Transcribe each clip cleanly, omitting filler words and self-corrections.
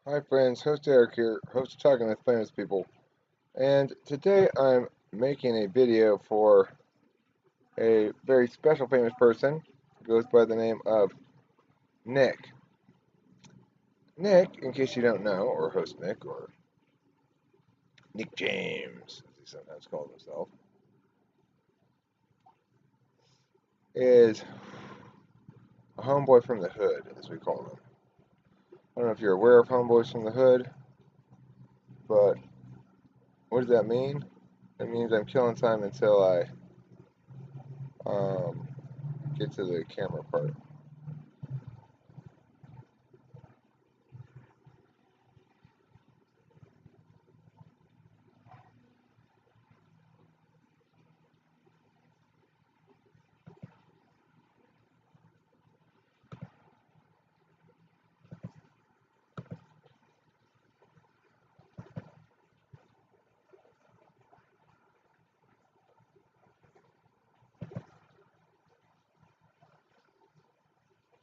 Hi friends, host Eric here, host of Talking with Famous People, and today I'm making a video for a very special famous person who goes by the name of Nick. Nick, in case you don't know, or host Nick, or Nick James, as he sometimes calls himself, is a homeboy from the hood, as we call them. I don't know if you're aware of homeboys from the hood, but what does that mean? It means I'm killing time until I get to the camera part.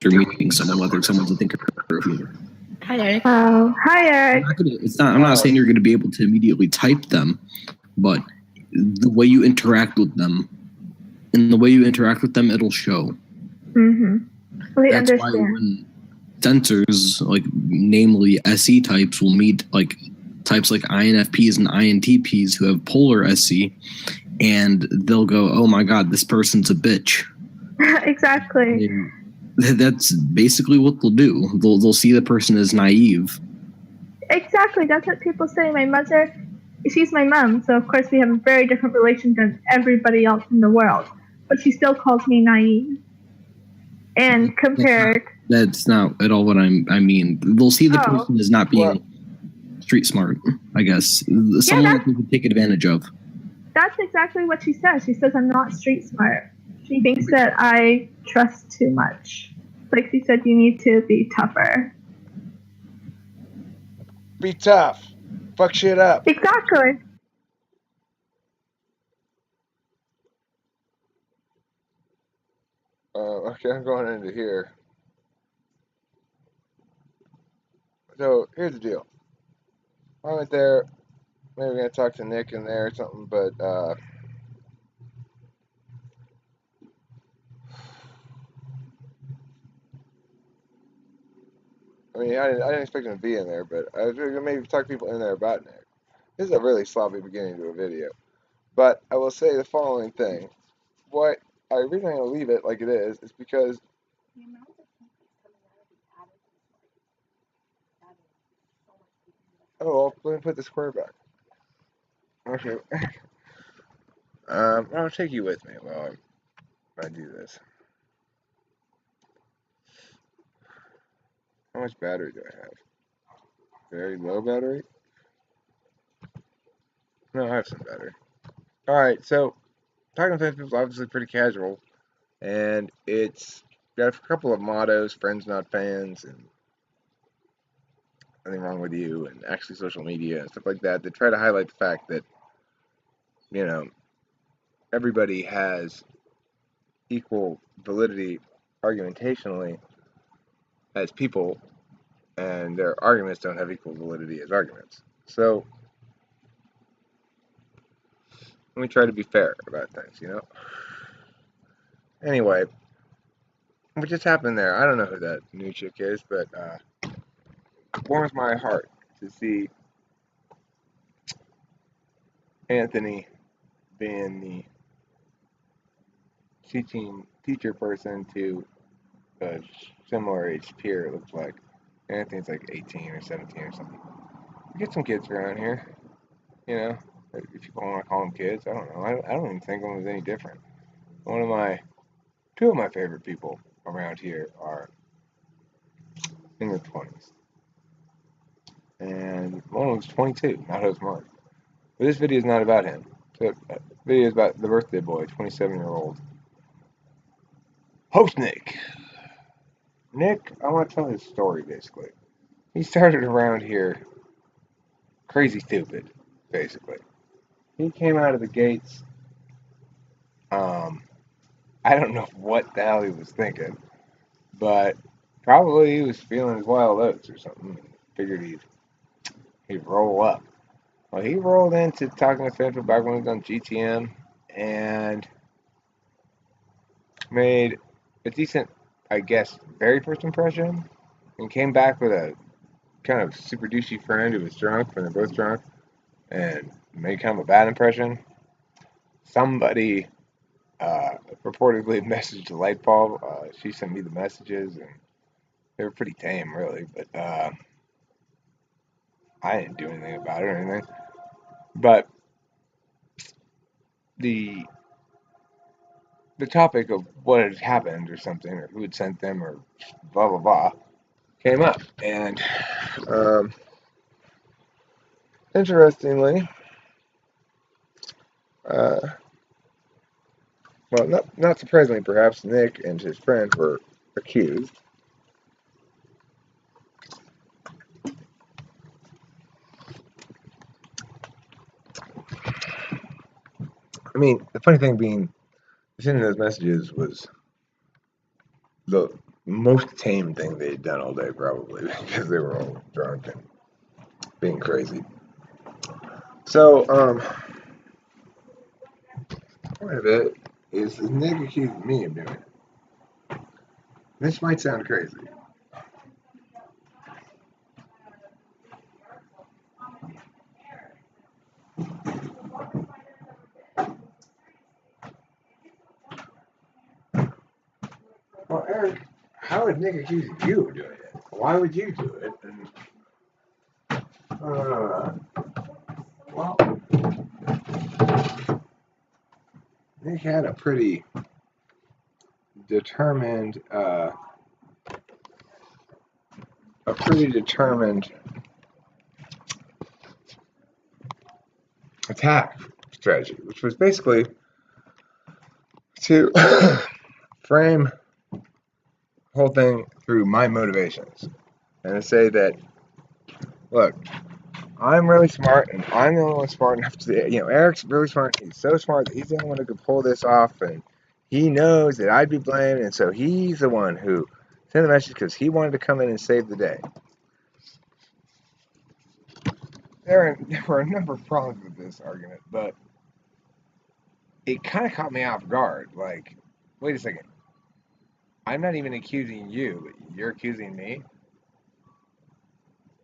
You're meeting someone, whether someone's a thinker or a feeler. Hi, Eric. Hi, Eric. I'm not saying you're going to be able to immediately type them, but the way you interact with them, it'll show. Mm-hmm. We That's understand. why when sensors, like namely SE types, will meet like types like INFPs and INTPs who have polar SE, and they'll go, "Oh my God, this person's a bitch." Exactly. And that's basically what they'll do. They'll see the person as naive. Exactly. That's what people say. My mother, she's my mom, so of course we have a very different relation than everybody else in the world. But she still calls me naive. And compared, that's not at all what I mean. They'll see the person as not being street smart, I guess. Someone that they can take advantage of. That's exactly what she says. She says I'm not street smart. She thinks that I trust too much. Like she said, you need to be tougher. Be tough. Fuck shit up. Exactly. Okay, I'm going into here. So, here's the deal. I went there. Maybe we're going to talk to Nick in there or something, but, I mean, I didn't expect him to be in there, but I was going to maybe talk to people in there about Nick. This is a really sloppy beginning to a video. But I will say the following thing. What I reason I'm going to leave it like it is because well, let me put the square back. Okay. I'll take you with me while I do this. How much battery do I have? Very low battery? No, I have some battery. Alright, so Talking to People is obviously pretty casual, and it's got a couple of mottos, friends not fans, and nothing wrong with you, and actually social media and stuff like that, that try to highlight the fact that, you know, everybody has equal validity argumentationally as people, and their arguments don't have equal validity as arguments. So, let me try to be fair about things, you know? Anyway, what just happened there? I don't know who that new chick is, but it warms my heart to see Anthony being the teacher person to a similar age peer, it looks like. Anthony's like 18 or 17 or something. We get some kids around here, you know, if you want to call them kids. I don't know. I don't even think of them as any different. Two of my favorite people around here are in their 20s. And one of them's 22, not host Mark. But this video is not about him. The video is about the birthday boy, 27-year-old host Nick. Nick, I want to tell his story, basically. He started around here crazy stupid, basically. He came out of the gates, I don't know what the hell he was thinking, but probably he was feeling his wild oats or something. figured he'd roll up. Well, he rolled into talking to Central back when he was on GTM and made a decent, I guess, very first impression, and came back with a kind of super douchey friend who was drunk when they're both drunk, and made kind of a bad impression. Somebody reportedly messaged Lightbulb. She sent me the messages, and they were pretty tame, really, but I didn't do anything about it or anything. But the topic of what had happened or something, or who had sent them, or blah blah blah, came up, and interestingly, well, not surprisingly, perhaps Nick and his friend were accused. I mean, the funny thing being, sending those messages was the most tame thing they'd done all day, probably, because they were all drunk and being crazy. So, part of it is Nick accused me of doing it. This might sound crazy. Well, Eric, how would Nick accuse you of doing it? Why would you do it? And, well, Nick had a pretty determined, attack strategy, which was basically to frame the whole thing through my motivations and to say that, look, I'm really smart, and I'm the only one smart enough to, Eric's really smart. He's so smart that he's the only one who could pull this off, and he knows that I'd be blamed, and so he's the one who sent the message because he wanted to come in and save the day. There were a number of problems with this argument, but it kind of caught me off guard. Like, wait a second. I'm not even accusing you, but you're accusing me?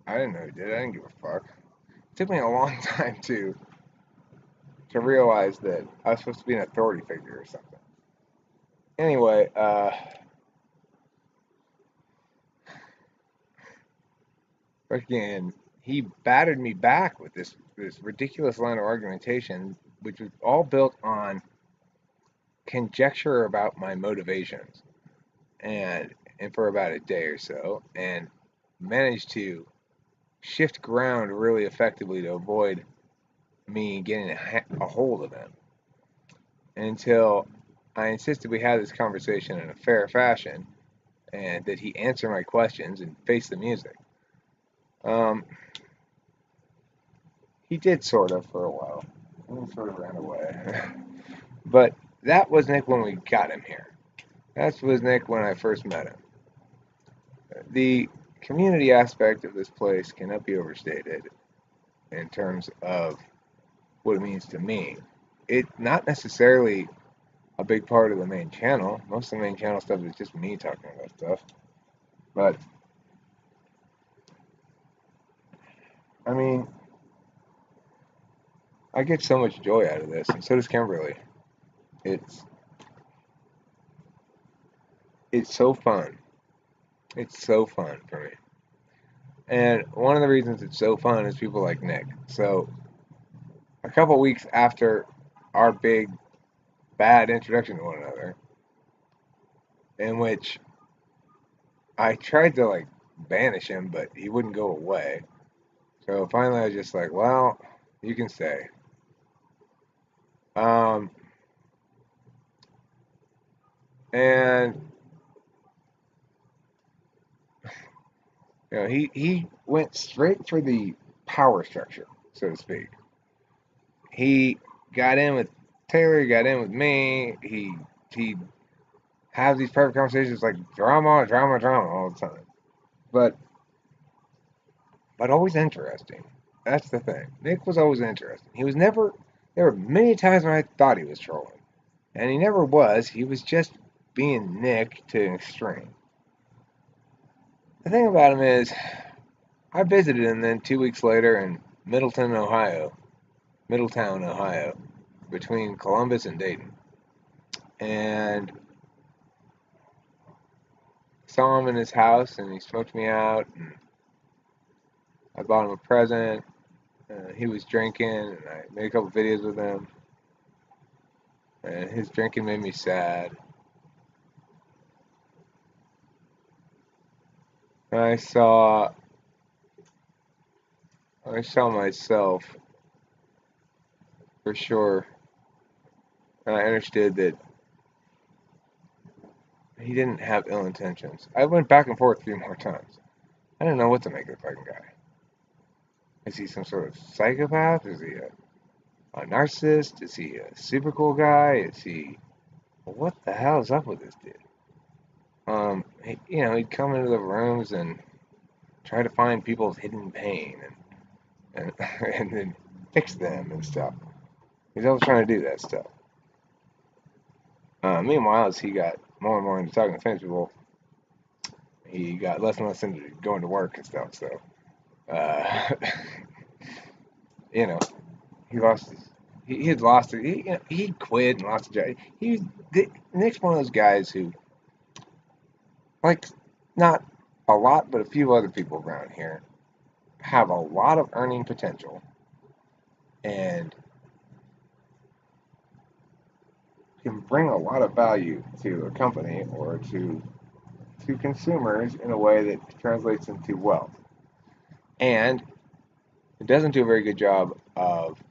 I didn't know you did. I didn't give a fuck. It took me a long time to realize that I was supposed to be an authority figure or something. Anyway, again, he battered me back with this ridiculous line of argumentation, which was all built on conjecture about my motivations, and for about a day or so, and managed to shift ground really effectively to avoid me getting a hold of him until I insisted we have this conversation in a fair fashion and that he answer my questions and face the music. He did sort of for a while. He sort of ran away. But that was Nick when we got him here. That was Nick when I first met him. The community aspect of this place cannot be overstated in terms of what it means to me. It's not necessarily a big part of the main channel. Most of the main channel stuff is just me talking about stuff. But, I mean, I get so much joy out of this, and so does Kimberly. It's so fun. It's so fun for me. And one of the reasons it's so fun is people like Nick. So, a couple weeks after our big bad introduction to one another, in which I tried to like banish him, but he wouldn't go away. So finally I was just like, well, you can stay. And he went straight for the power structure, so to speak. He got in with Taylor, he got in with me, he has these private conversations like drama all the time. But but always interesting. That's the thing. Nick was always interesting. He was never. There were many times when I thought he was trolling, and he never was. He was just being Nick to an extreme. The thing about him is, I visited him then 2 weeks later in Middletown, Ohio, between Columbus and Dayton, and saw him in his house, and he smoked me out, and I bought him a present. He was drinking, and I made a couple videos with him, and his drinking made me sad. And I saw myself for sure, and I understood that he didn't have ill intentions. I went back and forth a few more times. I didn't know what to make of the fucking guy. Is he some sort of psychopath? Is he a narcissist? Is he a super cool guy? Is he... What the hell is up with this dude? He'd come into the rooms and try to find people's hidden pain and and then fix them and stuff. He's always trying to do that stuff. Meanwhile, as he got more and more into talking to famous people, he got less and less into going to work and stuff. So, he lost his. He had lost it. He quit and lost his job. Nick's one of those guys who, like, not a lot, but a few other people around here have a lot of earning potential and can bring a lot of value to a company or to consumers in a way that translates into wealth. And it doesn't do a very good job of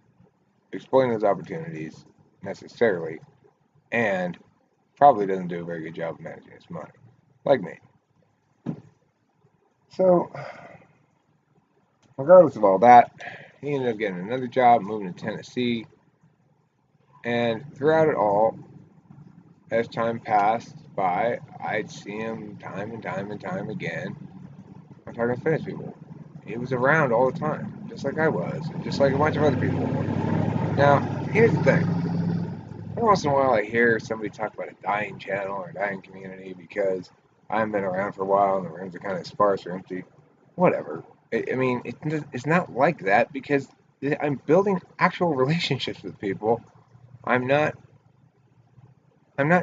exploiting those opportunities necessarily, and probably doesn't do a very good job of managing his money, like me. So, regardless of all that, he ended up getting another job, moving to Tennessee, and throughout it all, as time passed by, I'd see him time and time again. I'm talking to famous people. He was around all the time, just like I was, and just like a bunch of other people were. Now, here's the thing. Every once in a while I hear somebody talk about a dying channel or a dying community because I haven't been around for a while and the rooms are kind of sparse or empty. Whatever. It's not like that because I'm building actual relationships with people. I'm not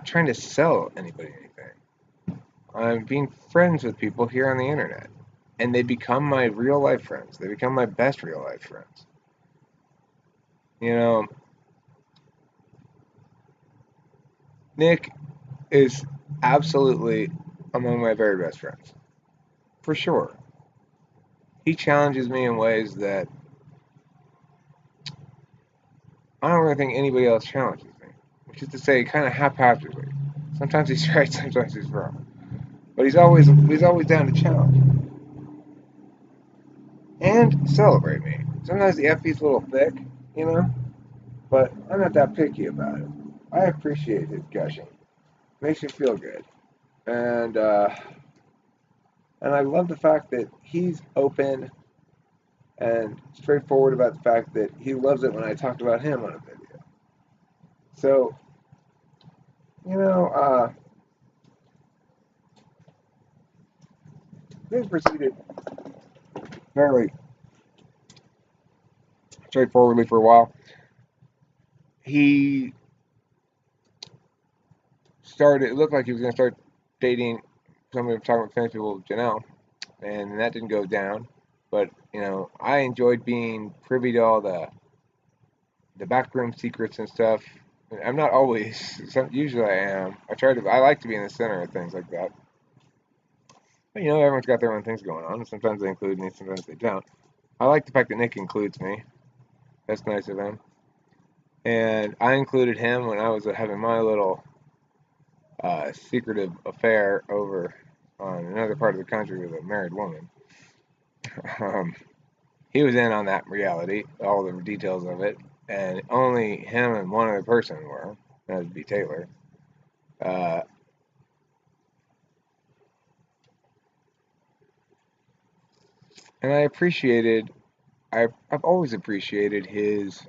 trying to sell anybody anything. I'm being friends with people here on the internet. And they become my real life friends. They become my best real life friends. Nick is absolutely among my very best friends. For sure. He challenges me in ways that I don't really think anybody else challenges me. Which is to say, kind of haphazardly. Sometimes he's right, sometimes he's wrong. But he's always down to challenge. And celebrate me. Sometimes the FP's a little thick, but I'm not that picky about it. I appreciate his gushing. Makes me feel good. And I love the fact that he's open and straightforward about the fact that he loves it when I talked about him on a video. So, things proceeded fairly straightforwardly for a while. It looked like he was going to start dating somebody talking about famous people, Janelle, and that didn't go down. But, I enjoyed being privy to all the backroom secrets and stuff. I'm not always, usually I am. I like to be in the center of things like that. But, everyone's got their own things going on, and sometimes they include me, sometimes they don't. I like the fact that Nick includes me. That's nice of him. And I included him when I was having my little secretive affair over on another part of the country with a married woman. He was in on that reality, all the details of it, and only him and one other person were. That would be Taylor. And I've always appreciated his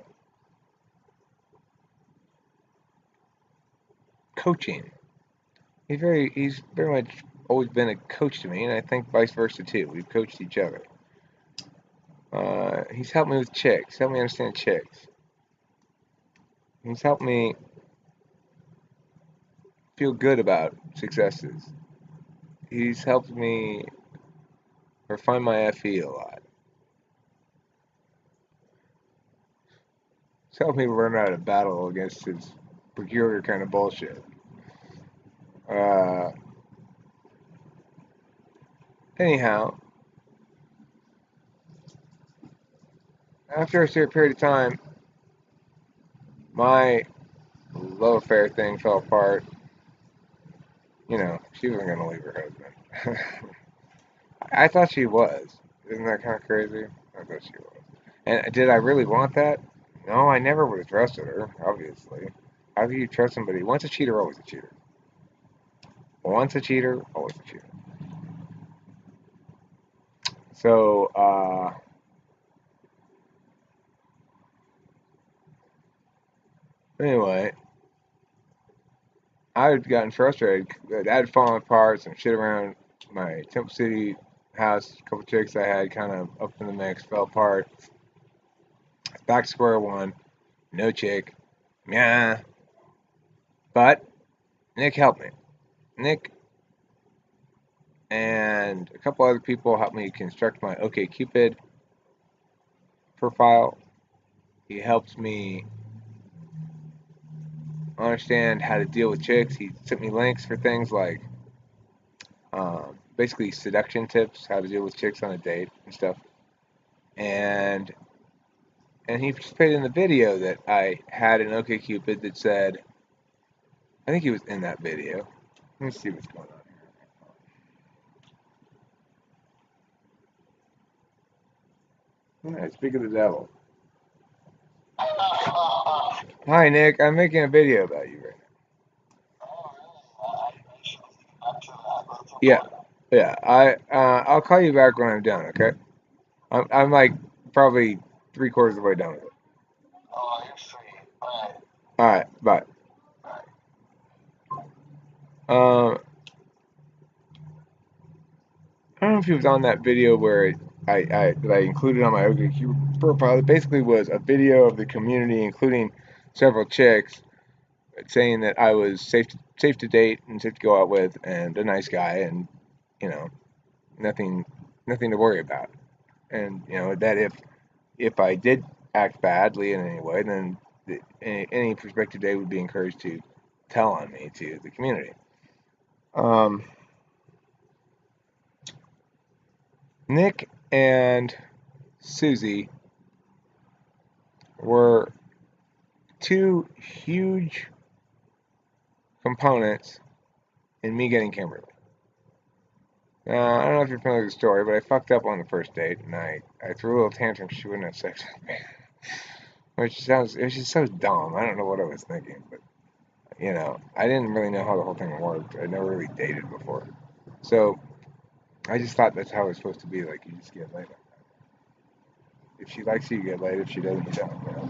coaching. He's very much always been a coach to me, and I think vice versa too. We've coached each other. He's helped me with chicks, helped me understand chicks. He's helped me feel good about successes. He's helped me refine my FE a lot. He's helped me learn how to battle against his peculiar kind of bullshit. Anyhow, after a certain period of time, my love affair thing fell apart. You know, she wasn't going to leave her husband. I thought she was. Isn't that kind of crazy? I thought she was. And did I really want that? No, I never would have trusted her, obviously. How can you trust somebody? Once a cheater, always a cheater. Once a cheater, always a cheater. So, anyway, I had gotten frustrated. That had fallen apart, some shit around my Temple City house, a couple chicks I had kind of up in the mix, fell apart. Back to square one, no chick. Yeah. But Nick helped me. Nick and a couple other people helped me construct my OkCupid profile. He helped me understand how to deal with chicks. He sent me links for things like basically seduction tips, how to deal with chicks on a date and stuff. And he participated in the video that I had in OkCupid that said, I think he was in that video. Let me see what's going on here. All right, speak of the devil. Hi, Nick. I'm making a video about you right now. Yeah, yeah. I'll call you back when I'm done. Okay. I'm like probably 3/4 of the way done with it. Oh, you're sweet. All right. Bye. I don't know if he was on that video where I included on my OkCupid profile. It basically was a video of the community, including several chicks, saying that I was safe to date and safe to go out with, and a nice guy, and you know, nothing to worry about. And you know that if I did act badly in any way, then any prospective date would be encouraged to tell on me to the community. Nick and Susie were two huge components in me getting Kimberly. Now, I don't know if you're familiar with the story, but I fucked up on the first date, and I threw a little tantrum because she wouldn't have sex with me. It was just so dumb. I don't know what I was thinking, but, you know, I didn't really know how the whole thing worked. I'd never really dated before. So, I just thought that's how it was supposed to be, like, you just get laid. If she likes you, you get laid. If she doesn't, you don't, you know?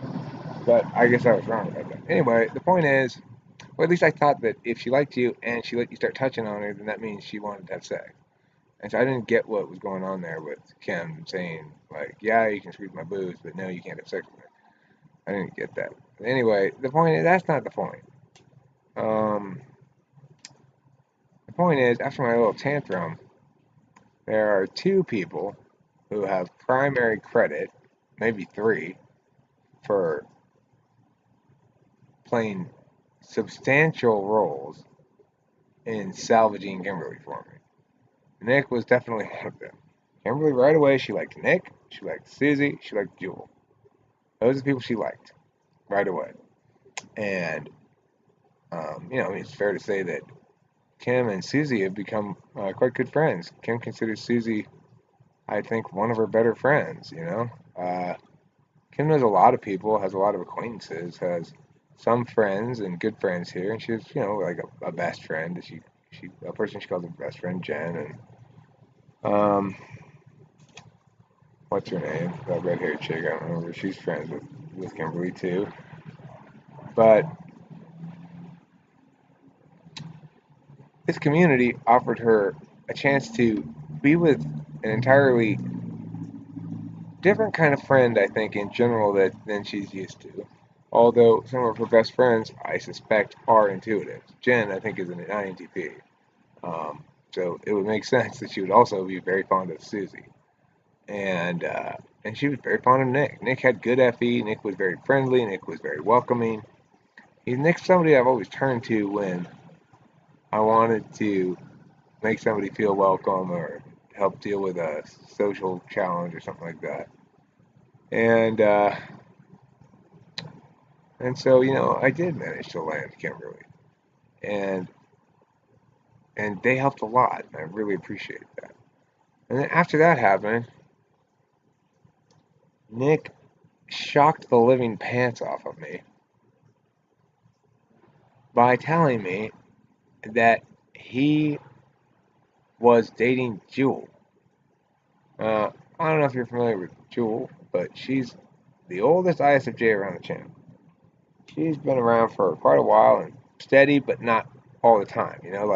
But I guess I was wrong about that. Anyway, the point is, or at least I thought that if she liked you and she let you start touching on her, then that means she wanted to have sex. And so I didn't get what was going on there with Kim saying, like, yeah, you can squeeze my boobs, but no, you can't have sex with me. I didn't get that. But anyway, the point is, that's not the point. The point is, after my little tantrum, there are two people who have primary credit, maybe three, for playing substantial roles in salvaging Kimberly for me. Nick was definitely one of them. Kimberly, right away, she liked Nick, she liked Susie, she liked Jewel. Those are the people she liked right away. And, you know, it's fair to say that Kim and Susie have become quite good friends. Kim considers Susie, I think, one of her better friends, you know. Kim knows a lot of people, has a lot of acquaintances, has some friends and good friends here, and she's, you know, like a best friend. A person she calls her best friend, Jen, and what's her name? That red-haired chick. I don't remember. She's friends with Kimberly too. But this community offered her a chance to be with an entirely different kind of friend, I think, in general, than she's used to. Although some of her best friends, I suspect, are intuitive. Jen, I think, is an INTP. So it would make sense that she would also be very fond of Susie. And she was very fond of Nick. Nick had good FE. Nick was very friendly. Nick was very welcoming. Nick's somebody I've always turned to when I wanted to make somebody feel welcome or help deal with a social challenge or something like that. And so, I did manage to land Kimberly, and they helped a lot. And I really appreciate that. And then after that happened, Nick shocked the living pants off of me by telling me that he was dating Jewel. I don't know if you're familiar with Jewel, but she's the oldest ISFJ around the channel. She's been around for quite a while and steady, but not all the time. Now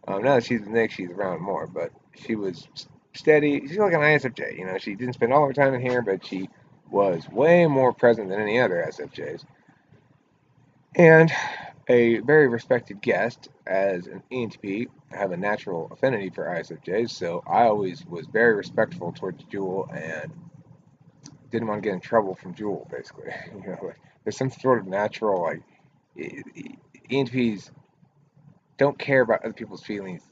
that she's with Nick, she's around more, but she was steady. She's like an ISFJ. She didn't spend all her time in here, but she was way more present than any other ISFJs. And a very respected guest. As an ENTP, I have a natural affinity for ISFJs, so I always was very respectful towards Jewel and didn't want to get in trouble from Jewel, basically. There's some sort of natural, ENTPs don't care about other people's feelings,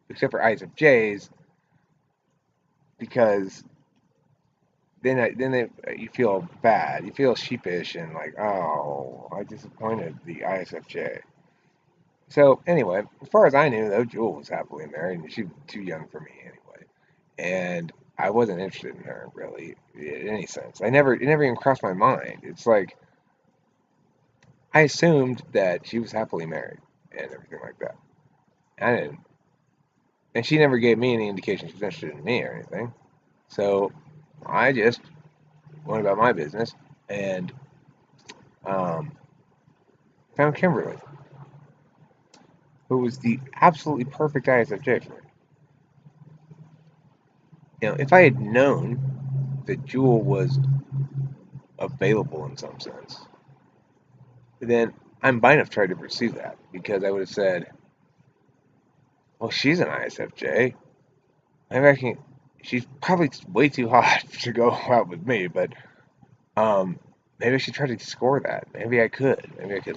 except for ISFJs, because then you feel bad, you feel sheepish, and like, oh, I disappointed the ISFJ. So anyway, as far as I knew, though, Jewel was happily married, and she was too young for me anyway, and I wasn't interested in her really in any sense. It never even crossed my mind. It's like I assumed that she was happily married and everything like that. I didn't, and she never gave me any indication she was interested in me or anything. So I just went about my business and found Kimberly, who was the absolutely perfect ISFJ for me. If I had known that Jewel was available in some sense, then I might have tried to pursue that, because I would have said, well, she's an ISFJ. She's probably way too hot to go out with me, but maybe I should try to score that. Maybe I could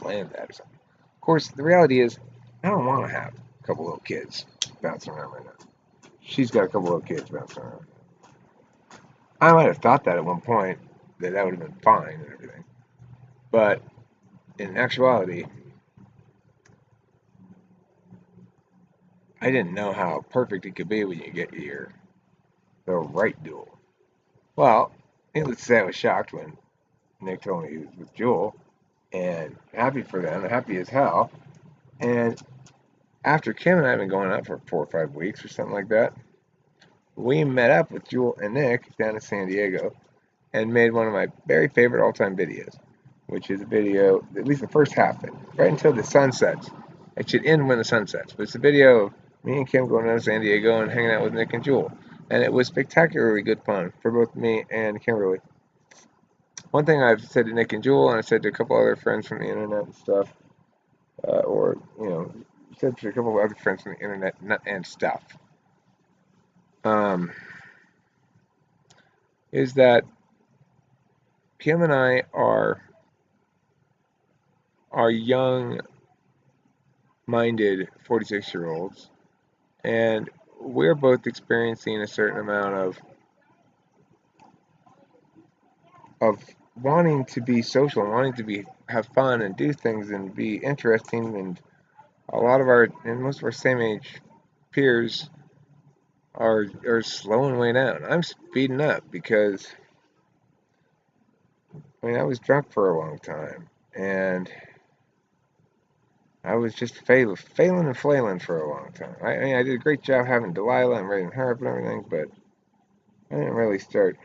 land that or something. Of course, the reality is, I don't want to have a couple little kids bouncing around right now. She's got a couple little kids bouncing around. I might have thought that at one point, that would have been fine and everything. But in actuality, I didn't know how perfect it could be when you get the right duel. Well, needless to say, I was shocked when Nick told me he was with Jewel, and happy for them, happy as hell. And after Kim and I had been going out for 4 or 5 weeks or something like that, we met up with Jewel and Nick down in San Diego and made one of my very favorite all-time videos, which is a video, at least the first half of it, right until the sun sets. It should end when the sun sets, but it's a video of me and Kim going down to San Diego and hanging out with Nick and Jewel. And it was spectacularly good fun for both me and Kimberly. One thing I've said to Nick and Jewel, and I said to a couple other friends from the internet and stuff, said to a couple of other friends from the internet and stuff, is that Kim and I are young-minded 46-year-olds, and we're both experiencing a certain amount of wanting to be social and wanting to have fun and do things and be interesting, and most of our same age peers are slowing way down. I'm speeding up because I was drunk for a long time, and I was just failing and flailing for a long time. I did a great job having Delilah and raising her up and everything, but I didn't really start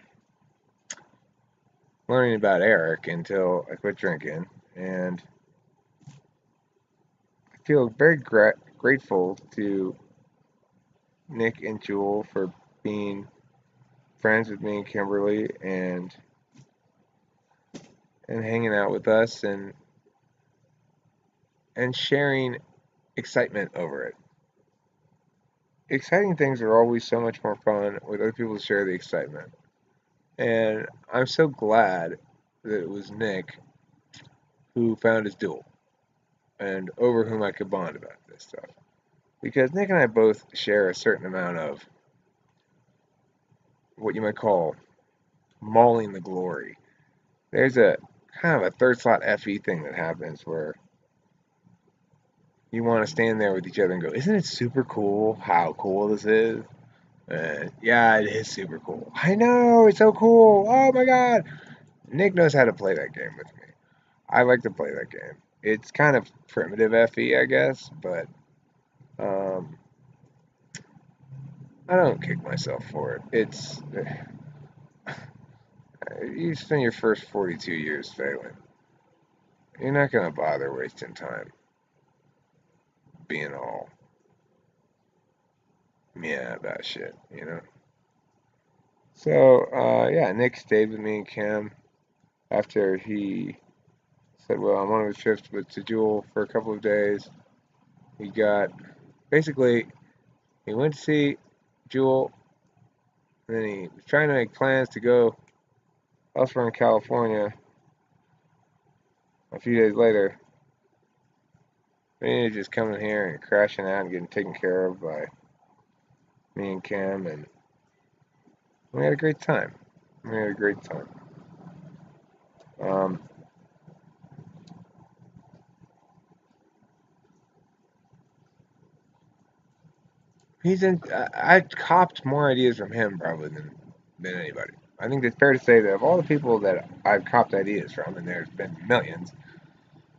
learning about Eric until I quit drinking, and I feel very grateful to Nick and Jewel for being friends with me and Kimberly and hanging out with us and sharing excitement over it. Exciting things are always so much more fun with other people to share the excitement. And I'm so glad that it was Nick who found his duel and over whom I could bond about this stuff. Because Nick and I both share a certain amount of what you might call mauling the glory. There's a kind of a third slot FE thing that happens where you want to stand there with each other and go, isn't it super cool how cool this is? And yeah, it is super cool. I know, it's so cool. Oh my god. Nick knows how to play that game with me. I like to play that game. It's kind of primitive FE, I guess, but um, I don't kick myself for it. It's you spend your first 42 years failing. You're not gonna bother wasting time being all yeah about shit, you know. So yeah, Nick stayed with me and Kim after he said, well, I'm on his trips with to Jewel for a couple of days. He got basically he went to see Jewel, and then he was trying to make plans to go elsewhere in California a few days later. He ended just coming here and crashing out and getting taken care of by me and Kim, and we had a great time. We had a great time. Um, he's in. I copped more ideas from him probably than anybody. I think it's fair to say that of all the people that I've copped ideas from, and there's been millions,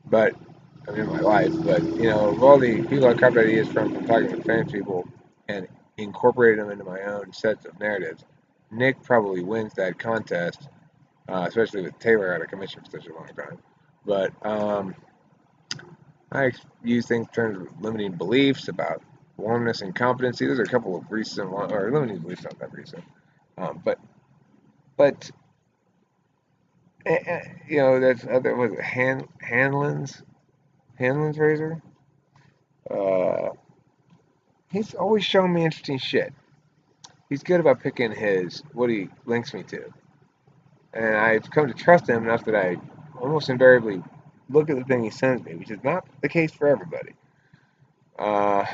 but I mean, in my life, but you know, of all the people I've copped ideas from talking with famous people and incorporated them into my own sets of narratives, Nick probably wins that contest, especially with Taylor out of commission for such a long time. But I use things in terms of limiting beliefs about warmness and competency. Those are a couple of recent ones, or limiting beliefs not that recent. But you know, that's other was it Hanlon's razor. Uh, he's always shown me interesting shit. He's good about picking his what he links me to, and I've come to trust him enough that I almost invariably look at the thing he sends me, which is not the case for everybody. Uh,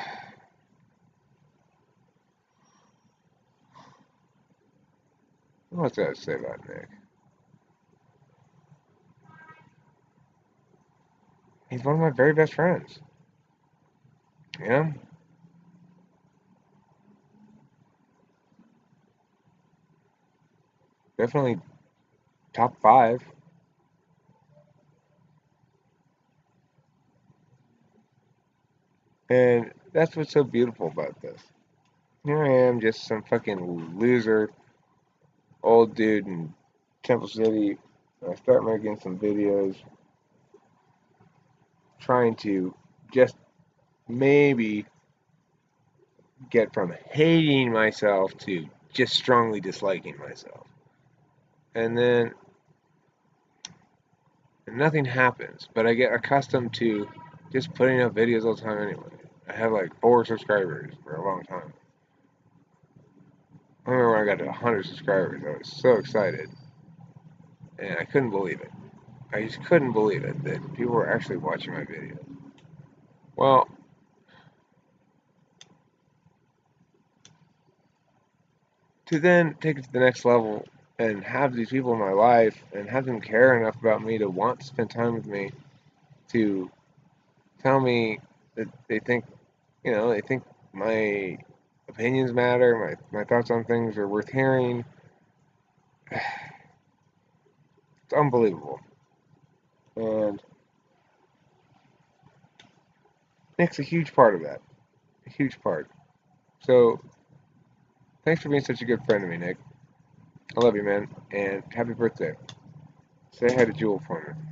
what's that to say about Nick? He's one of my very best friends. You know, definitely top five. And that's what's so beautiful about this. Here I am, just some fucking loser, old dude in Temple City. I start making some videos, trying to just maybe get from hating myself to just strongly disliking myself. And then nothing happens, but I get accustomed to just putting up videos all the time anyway. I have like 4 subscribers for a long time. I remember when I got to 100 subscribers, I was so excited. And I couldn't believe it. I just couldn't believe it that people were actually watching my videos. Well, to then take it to the next level and have these people in my life and have them care enough about me to want to spend time with me, to tell me that they think, you know, they think my opinions matter, my thoughts on things are worth hearing. It's unbelievable. And Nick's a huge part of that. A huge part. So thanks for being such a good friend to me, Nick. I love you, man, and happy birthday. Say hi to Jewel for me.